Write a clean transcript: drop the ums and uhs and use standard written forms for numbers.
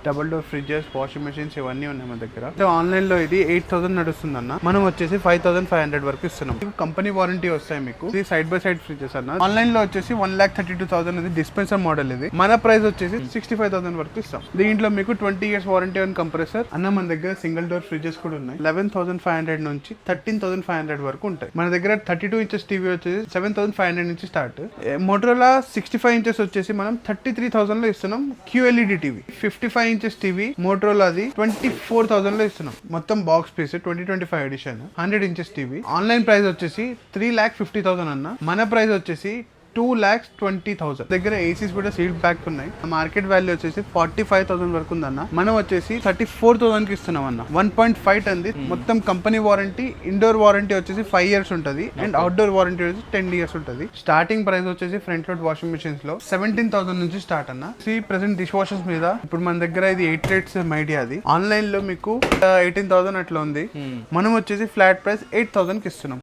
Double door fridges, washing machines ఇవన్నీ ఉన్నాయి మన దగ్గర. ఆన్లైన్ లో ఇది 8,000 నడుస్తుంది అన్న, మనం వచ్చేసి 5,500 వరకు ఇస్తున్నాం. కంపెనీ వారంటీ వస్తాయి మీకు. ఇది సైడ్ బై సైడ్ ఫ్రిడ్జెస్ అన్న. ఆన్లైన్ లో వచ్చేసి 1,32,000 ఇది డిస్పెన్సర్ మోడల్. ఇది మన ప్రైస్ వచ్చేసి 65,000 వరకు ఇస్తాం. దీంట్లో మీకు 20 years వారంటీ ఆన్ కంప్రెసర్ అన్న. మన దగ్గర సింగిల్ డోర్ ఫ్రిడ్జెస్ కూడా ఉన్నాయి. 11,500 నుంచి 13,500 వరకు ఉంటాయి. మన దగ్గర 32 inches టీవీ వచ్చేసి 7,500 నుంచి స్టార్ట్. మోటరోలా 65 inches వచ్చేసి మనం 33,000 లో ఇస్తున్నాం. QLED TV 55 inches TV Motorola అది 24,000 లో ఇస్తున్నాం. మొత్తం box piece 2025 edition 100 inches TV. Online price వచ్చేసి 3,50,000 అన్న. మన ప్రైస్ వచ్చేసి 2,20,000. దగ్గర ఏసీస్ కూడా సీల్ ప్యాక్ ఉన్నాయి. మార్కెట్ వాల్యూ వచ్చేసి 45,000 వరకు ఉందన్న. మనం వచ్చేసి 34,000 కి ఇస్తున్నాం అన్న. 1.5 టన్ మొత్తం కంపెనీ వారంటీ. ఇండోర్ వారంటీ వచ్చేసి 5 years ఉంటుంది అండ్ అవుట్డోర్ వారంటీ వచ్చేసి 10 years ఉంటుంది. స్టార్టింగ్ ప్రైస్ వచ్చేసి ఫ్రంట్ లోడ్ వాషింగ్ మెషిన్స్ లో 17,000 నుంచి స్టార్ట్ అన్న. ప్రెసెంట్ డిష్ వాషర్స్ మీద ఇప్పుడు మన దగ్గర ఇది 8 rates మైడియా. అది ఆన్లైన్ లో మీకు 18,000 అట్లా ఉంది. మనం వచ్చేసి ఫ్లాట్ ప్రైస్ 8,000 కి ఇస్తున్నాం.